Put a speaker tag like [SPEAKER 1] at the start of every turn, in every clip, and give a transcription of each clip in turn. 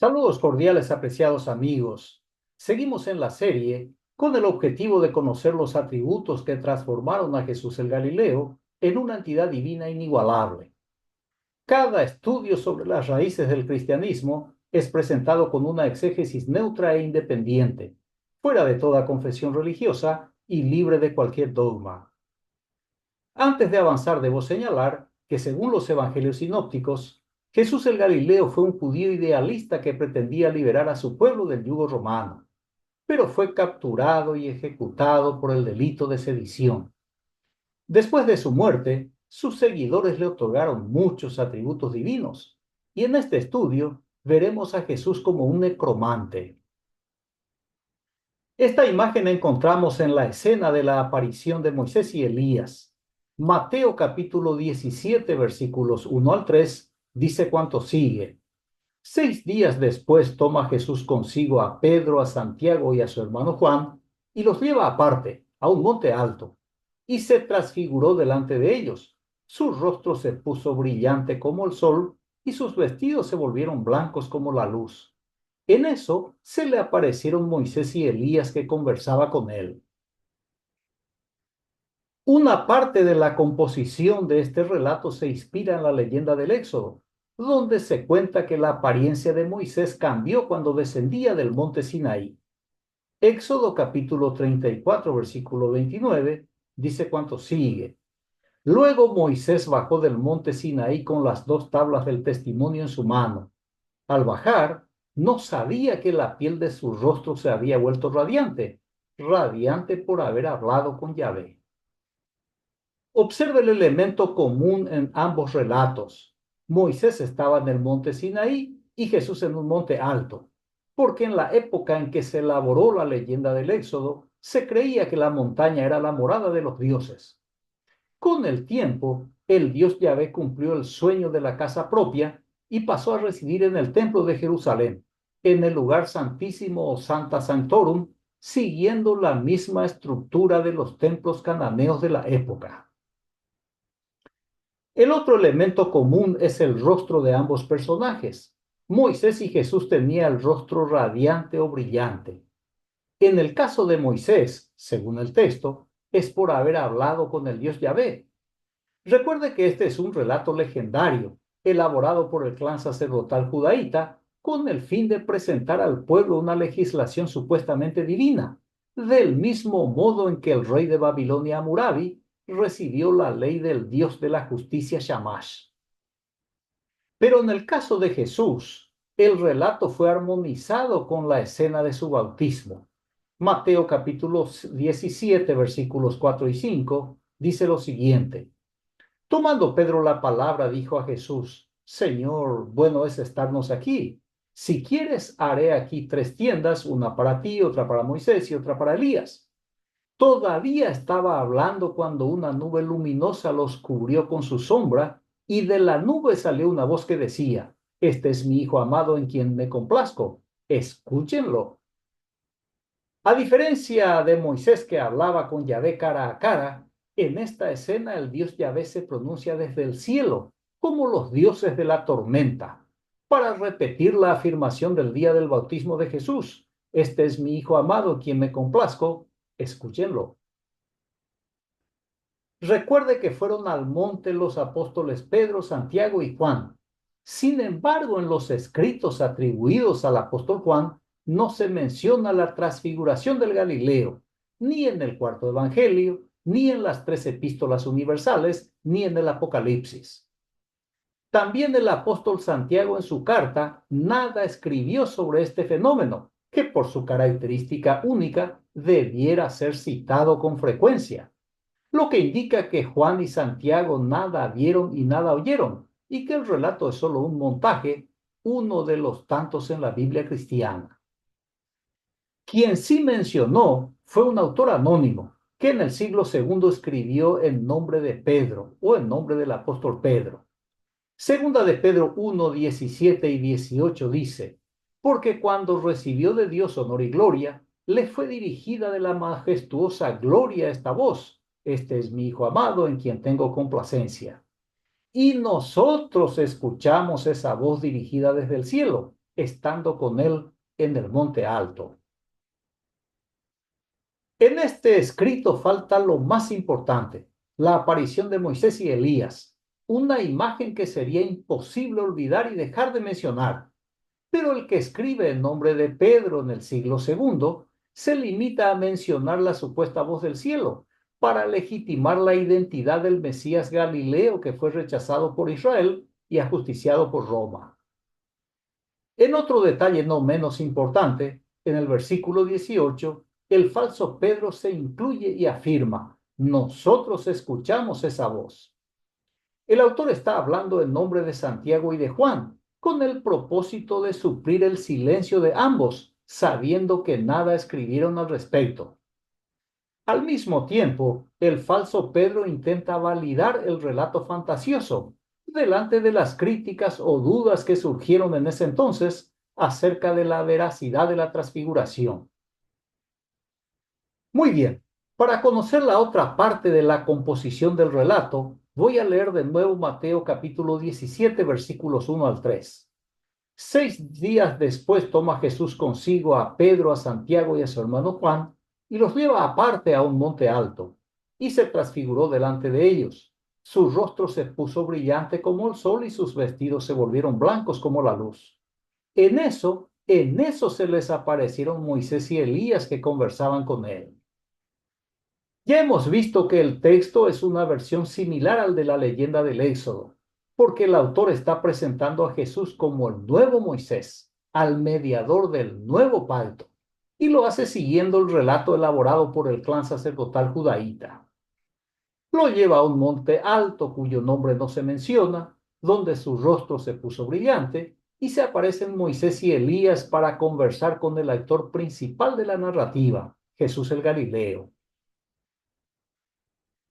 [SPEAKER 1] Saludos cordiales, apreciados amigos. Seguimos en la serie con el objetivo de conocer los atributos que transformaron a Jesús el Galileo en una entidad divina inigualable. Cada estudio sobre las raíces del cristianismo es presentado con una exégesis neutra e independiente, fuera de toda confesión religiosa y libre de cualquier dogma. Antes de avanzar, debo señalar que según los evangelios sinópticos, Jesús el Galileo fue un judío idealista que pretendía liberar a su pueblo del yugo romano, pero fue capturado y ejecutado por el delito de sedición. Después de su muerte, sus seguidores le otorgaron muchos atributos divinos, y en este estudio veremos a Jesús como un necromante. Esta imagen la encontramos en la escena de la aparición de Moisés y Elías. Mateo capítulo 17, versículos 1 al 3, dice cuanto sigue. 6 días después toma Jesús consigo a Pedro, a Santiago y a su hermano Juan, y los lleva aparte, a un monte alto, y se transfiguró delante de ellos. Su rostro se puso brillante como el sol, y sus vestidos se volvieron blancos como la luz. En eso se le aparecieron Moisés y Elías que conversaba con él. Una parte de la composición de este relato se inspira en la leyenda del Éxodo, donde se cuenta que la apariencia de Moisés cambió cuando descendía del monte Sinaí. Éxodo capítulo 34, versículo 29, dice cuanto sigue. Luego Moisés bajó del monte Sinaí con las 2 tablas del testimonio en su mano. Al bajar, no sabía que la piel de su rostro se había vuelto radiante, radiante por haber hablado con Yahvé. Observe el elemento común en ambos relatos. Moisés estaba en el monte Sinaí y Jesús en un monte alto, porque en la época en que se elaboró la leyenda del Éxodo, se creía que la montaña era la morada de los dioses. Con el tiempo, el dios Yahvé cumplió el sueño de la casa propia y pasó a residir en el templo de Jerusalén, en el lugar santísimo o Santa Sanctorum, siguiendo la misma estructura de los templos cananeos de la época. El otro elemento común es el rostro de ambos personajes. Moisés y Jesús tenían el rostro radiante o brillante. En el caso de Moisés, según el texto, es por haber hablado con el dios Yahvé. Recuerde que este es un relato legendario, elaborado por el clan sacerdotal judaíta, con el fin de presentar al pueblo una legislación supuestamente divina, del mismo modo en que el rey de Babilonia Hammurabi recibió la ley del Dios de la justicia Shamash. Pero en el caso de Jesús, el relato fue armonizado con la escena de su bautismo. Mateo capítulo 17, versículos 4 y 5, dice lo siguiente. Tomando Pedro la palabra, dijo a Jesús, Señor, bueno es estarnos aquí. Si quieres, haré aquí 3 tiendas, una para ti, otra para Moisés y otra para Elías. Todavía estaba hablando cuando una nube luminosa los cubrió con su sombra, y de la nube salió una voz que decía, Este es mi Hijo amado en quien me complazco, escúchenlo. A diferencia de Moisés que hablaba con Yahvé cara a cara, en esta escena el Dios Yahvé se pronuncia desde el cielo, como los dioses de la tormenta, para repetir la afirmación del día del bautismo de Jesús. Este es mi Hijo amado, quien me complazco, escúchenlo. Recuerde que fueron al monte los apóstoles Pedro, Santiago y Juan. Sin embargo, en los escritos atribuidos al apóstol Juan, no se menciona la transfiguración del Galileo, ni en el cuarto evangelio, ni en las 3 epístolas universales, ni en el Apocalipsis. También el apóstol Santiago en su carta nada escribió sobre este fenómeno, que por su característica única debiera ser citado con frecuencia, lo que indica que Juan y Santiago nada vieron y nada oyeron, y que el relato es solo un montaje, uno de los tantos en la Biblia cristiana. Quien sí mencionó fue un autor anónimo, que en el siglo II escribió en nombre de Pedro, o en nombre del apóstol Pedro. Segunda de Pedro 1, 17 y 18 dice, porque cuando recibió de Dios honor y gloria, le fue dirigida de la majestuosa gloria esta voz, este es mi Hijo amado en quien tengo complacencia. Y nosotros escuchamos esa voz dirigida desde el cielo, estando con él en el monte alto. En este escrito falta lo más importante, la aparición de Moisés y Elías, una imagen que sería imposible olvidar y dejar de mencionar. Pero el que escribe en nombre de Pedro en el siglo II se limita a mencionar la supuesta voz del cielo para legitimar la identidad del Mesías Galileo que fue rechazado por Israel y ajusticiado por Roma. En otro detalle no menos importante, en el versículo 18, el falso Pedro se incluye y afirma: nosotros escuchamos esa voz. El autor está hablando en nombre de Santiago y de Juan, con el propósito de suplir el silencio de ambos, sabiendo que nada escribieron al respecto. Al mismo tiempo, el falso Pedro intenta validar el relato fantasioso delante de las críticas o dudas que surgieron en ese entonces acerca de la veracidad de la transfiguración. Muy bien, para conocer la otra parte de la composición del relato, voy a leer de nuevo Mateo capítulo 17, versículos 1 al 3. 6 días después toma Jesús consigo a Pedro, a Santiago y a su hermano Juan, y los lleva aparte a un monte alto, y se transfiguró delante de ellos. Su rostro se puso brillante como el sol y sus vestidos se volvieron blancos como la luz. En eso se les aparecieron Moisés y Elías que conversaban con él. Ya hemos visto que el texto es una versión similar al de la leyenda del Éxodo, porque el autor está presentando a Jesús como el nuevo Moisés, al mediador del nuevo pacto, y lo hace siguiendo el relato elaborado por el clan sacerdotal judaíta. Lo lleva a un monte alto cuyo nombre no se menciona, donde su rostro se puso brillante, y se aparecen Moisés y Elías para conversar con el actor principal de la narrativa, Jesús el Galileo.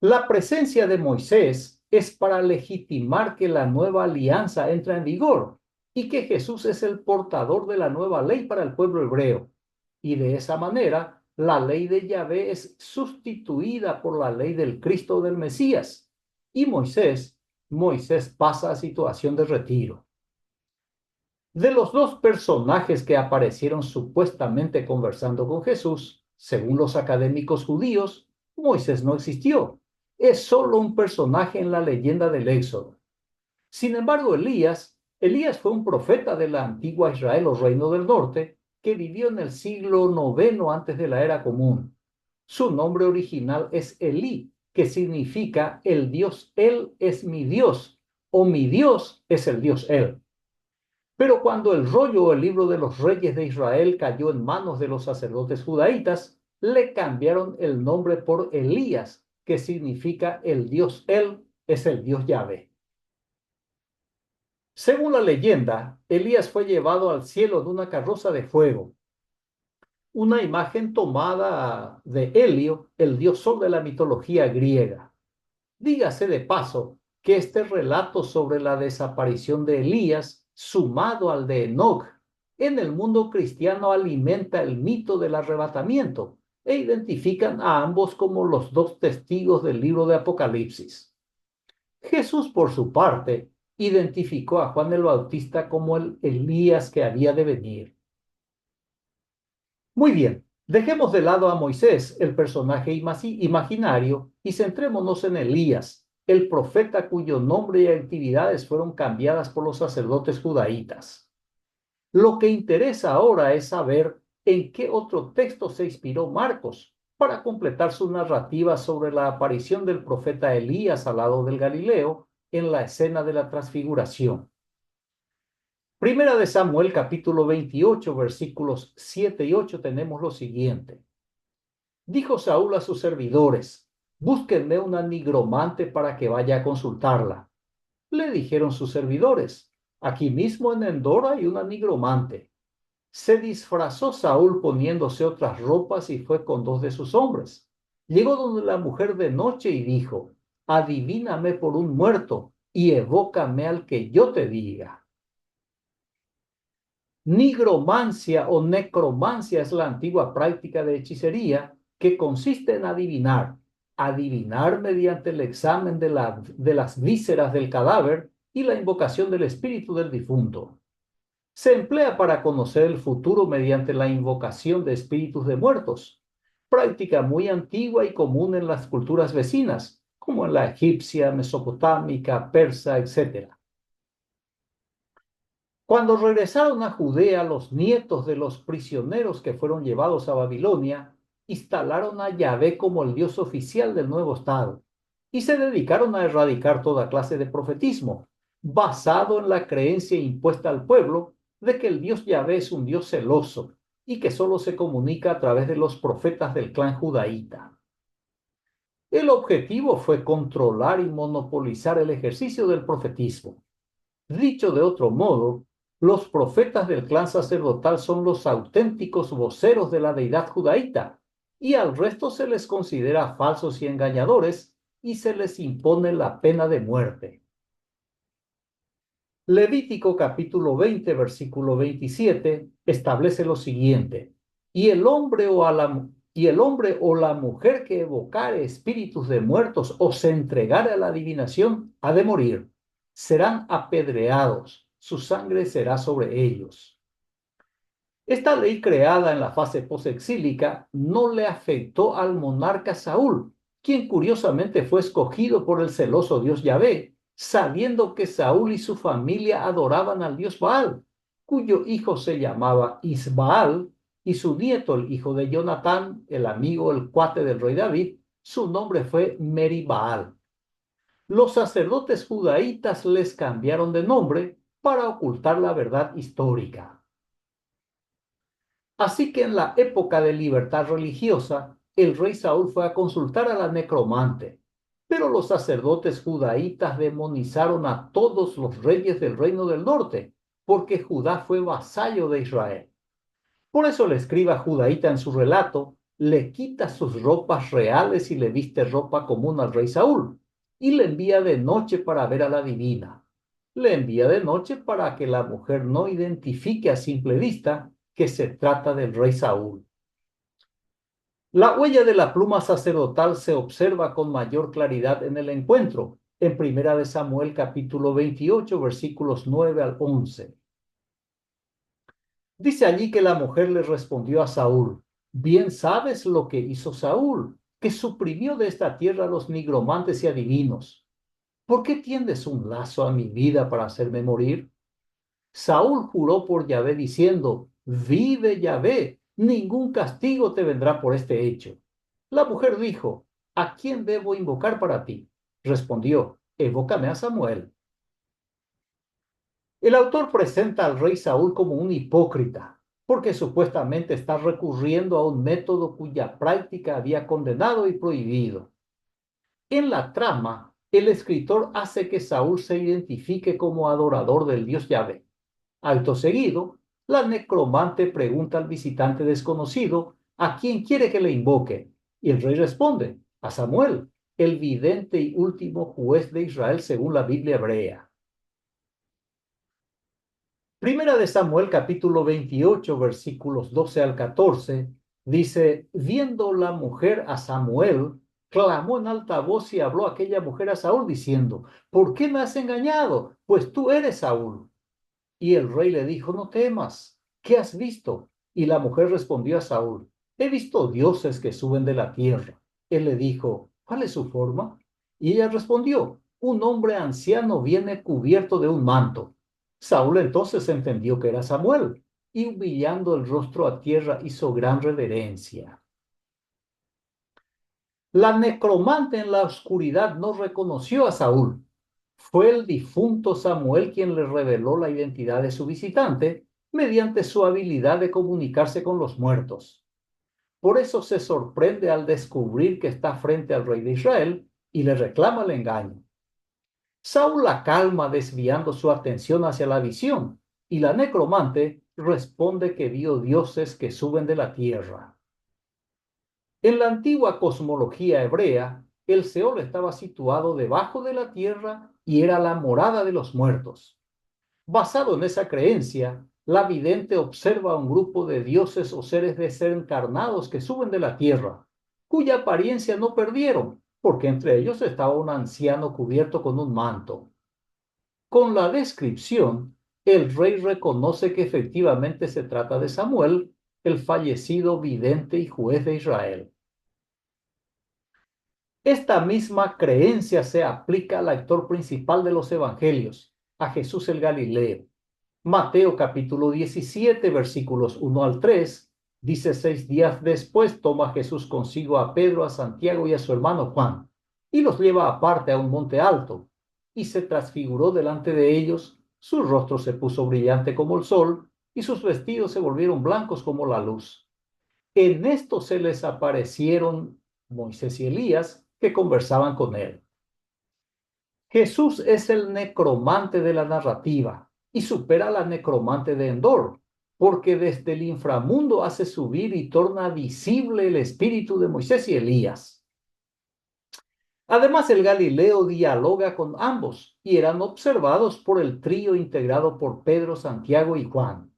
[SPEAKER 1] La presencia de Moisés es para legitimar que la nueva alianza entra en vigor y que Jesús es el portador de la nueva ley para el pueblo hebreo. Y de esa manera, la ley de Yahvé es sustituida por la ley del Cristo del Mesías. Y Moisés pasa a situación de retiro. De los dos personajes que aparecieron supuestamente conversando con Jesús, según los académicos judíos, Moisés no existió. Es solo un personaje en la leyenda del Éxodo. Sin embargo, Elías fue un profeta de la antigua Israel o Reino del Norte que vivió en el siglo IX antes de la era común. Su nombre original es Elí, que significa el Dios Él es mi Dios o mi Dios es el Dios Él. Pero cuando el rollo o el libro de los reyes de Israel cayó en manos de los sacerdotes judaítas, le cambiaron el nombre por Elías, que significa el Dios Él es el Dios Yahvé. Según la leyenda, Elías fue llevado al cielo de una carroza de fuego, una imagen tomada de Helio, el dios sol de la mitología griega. Dígase de paso que este relato sobre la desaparición de Elías, sumado al de Enoc, en el mundo cristiano alimenta el mito del arrebatamiento e identifican a ambos como los dos testigos del libro de Apocalipsis. Jesús, por su parte, identificó a Juan el Bautista como el Elías que había de venir. Muy bien, dejemos de lado a Moisés, el personaje imaginario, y centrémonos en Elías, el profeta cuyo nombre y actividades fueron cambiadas por los sacerdotes judaítas. Lo que interesa ahora es saber en qué otro texto se inspiró Marcos para completar su narrativa sobre la aparición del profeta Elías al lado del Galileo en la escena de la transfiguración. Primera de Samuel, capítulo 28, versículos 7 y 8, tenemos lo siguiente. Dijo Saúl a sus servidores: búsquenme una nigromante para que vaya a consultarla. Le dijeron sus servidores: aquí mismo en Endor hay una nigromante. Se disfrazó Saúl poniéndose otras ropas y fue con 2 de sus hombres. Llegó donde la mujer de noche y dijo: adivíname por un muerto y evócame al que yo te diga. Nigromancia o necromancia es la antigua práctica de hechicería que consiste en adivinar mediante el examen de las vísceras del cadáver y la invocación del espíritu del difunto. Se emplea para conocer el futuro mediante la invocación de espíritus de muertos, práctica muy antigua y común en las culturas vecinas, como en la egipcia, mesopotámica, persa, etc. Cuando regresaron a Judea los nietos de los prisioneros que fueron llevados a Babilonia, instalaron a Yahvé como el Dios oficial del nuevo Estado y se dedicaron a erradicar toda clase de profetismo, basado en la creencia impuesta al pueblo de que el Dios Yahvé es un Dios celoso y que solo se comunica a través de los profetas del clan judaíta. El objetivo fue controlar y monopolizar el ejercicio del profetismo. Dicho de otro modo, los profetas del clan sacerdotal son los auténticos voceros de la deidad judaíta, y al resto se les considera falsos y engañadores, y se les impone la pena de muerte. Levítico capítulo 20, versículo 27, establece lo siguiente: y el hombre o la mujer que evocare espíritus de muertos o se entregare a la adivinación ha de morir. Serán apedreados, su sangre será sobre ellos. Esta ley creada en la fase posexílica no le afectó al monarca Saúl, quien curiosamente fue escogido por el celoso Dios Yahvé, sabiendo que Saúl y su familia adoraban al Dios Baal, cuyo hijo se llamaba Isbaal, y su nieto, el hijo de Jonatán, el amigo, el cuate del rey David, su nombre fue Meribaal. Los sacerdotes judaítas les cambiaron de nombre para ocultar la verdad histórica. Así que en la época de libertad religiosa, el rey Saúl fue a consultar a la necromante, pero los sacerdotes judaítas demonizaron a todos los reyes del reino del norte, porque Judá fue vasallo de Israel. Por eso el escriba judaíta en su relato le quita sus ropas reales y le viste ropa común al rey Saúl, y le envía de noche para ver a la divina. Le envía de noche para que la mujer no identifique a simple vista que se trata del rey Saúl. La huella de la pluma sacerdotal se observa con mayor claridad en el encuentro, en Primera de Samuel capítulo 28, versículos 9 al 11. Dice allí que la mujer le respondió a Saúl: bien sabes lo que hizo Saúl, que suprimió de esta tierra a los nigromantes y adivinos. ¿Por qué tiendes un lazo a mi vida para hacerme morir? Saúl juró por Yahvé diciendo: vive Yahvé, ningún castigo te vendrá por este hecho. La mujer dijo: ¿a quién debo invocar para ti? Respondió: evócame a Samuel. El autor presenta al rey Saúl como un hipócrita, porque supuestamente está recurriendo a un método cuya práctica había condenado y prohibido. En la trama, el escritor hace que Saúl se identifique como adorador del Dios Yahvé. Acto seguido, la necromante pregunta al visitante desconocido a quién quiere que le invoque, y el rey responde: a Samuel, el vidente y último juez de Israel según la Biblia hebrea. Primera de Samuel capítulo 28 versículos 12 al 14 dice: viendo la mujer a Samuel, clamó en alta voz y habló aquella mujer a Saúl diciendo: ¿por qué me has engañado? Pues tú eres Saúl. Y el rey le dijo: no temas, ¿qué has visto? Y la mujer respondió a Saúl: he visto dioses que suben de la tierra. Él le dijo: ¿cuál es su forma? Y ella respondió: un hombre anciano viene cubierto de un manto. Saúl entonces entendió que era Samuel, y humillando el rostro a tierra hizo gran reverencia. La necromante en la oscuridad no reconoció a Saúl. Fue el difunto Samuel quien le reveló la identidad de su visitante mediante su habilidad de comunicarse con los muertos. Por eso se sorprende al descubrir que está frente al rey de Israel y le reclama el engaño. Saúl la calma desviando su atención hacia la visión, y la necromante responde que vio dioses que suben de la tierra. En la antigua cosmología hebrea, el Seol estaba situado debajo de la tierra y era la morada de los muertos. Basado en esa creencia, la vidente observa a un grupo de dioses o seres desencarnados que suben de la tierra, cuya apariencia no perdieron, porque entre ellos estaba un anciano cubierto con un manto. Con la descripción, el rey reconoce que efectivamente se trata de Samuel, el fallecido vidente y juez de Israel. Esta misma creencia se aplica al actor principal de los evangelios, a Jesús el Galileo. Mateo capítulo 17, versículos 1 al 3, dice: 6 días después toma Jesús consigo a Pedro, a Santiago y a su hermano Juan, y los lleva aparte a un monte alto, y se transfiguró delante de ellos, su rostro se puso brillante como el sol, y sus vestidos se volvieron blancos como la luz. En esto se les aparecieron Moisés y Elías, que conversaban con él. Jesús es el necromante de la narrativa y supera a la necromante de Endor, porque desde el inframundo hace subir y torna visible el espíritu de Moisés y Elías. Además, el Galileo dialoga con ambos y eran observados por el trío integrado por Pedro, Santiago y Juan.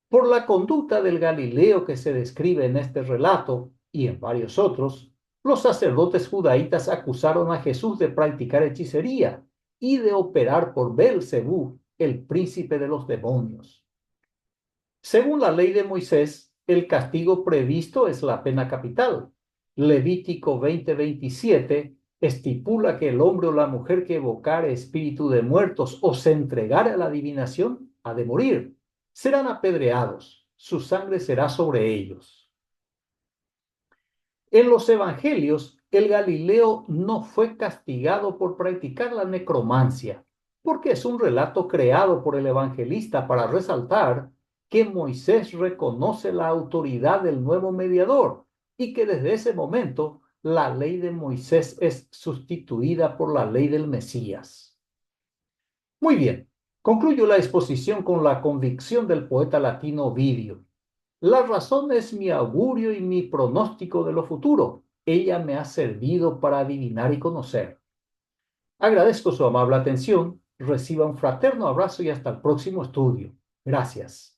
[SPEAKER 1] Por la conducta del Galileo que se describe en este relato y en varios otros, los sacerdotes judaítas acusaron a Jesús de practicar hechicería y de operar por Beelzebú, el príncipe de los demonios. Según la ley de Moisés, el castigo previsto es la pena capital. Levítico 20:27 estipula que el hombre o la mujer que evocare espíritu de muertos o se entregare a la adivinación ha de morir. Serán apedreados, su sangre será sobre ellos. En los evangelios, el Galileo no fue castigado por practicar la necromancia, porque es un relato creado por el evangelista para resaltar que Moisés reconoce la autoridad del nuevo mediador y que desde ese momento la ley de Moisés es sustituida por la ley del Mesías. Muy bien, concluyo la exposición con la convicción del poeta latino Ovidio. La razón es mi augurio y mi pronóstico de lo futuro. Ella me ha servido para adivinar y conocer. Agradezco su amable atención. Reciba un fraterno abrazo y hasta el próximo estudio. Gracias.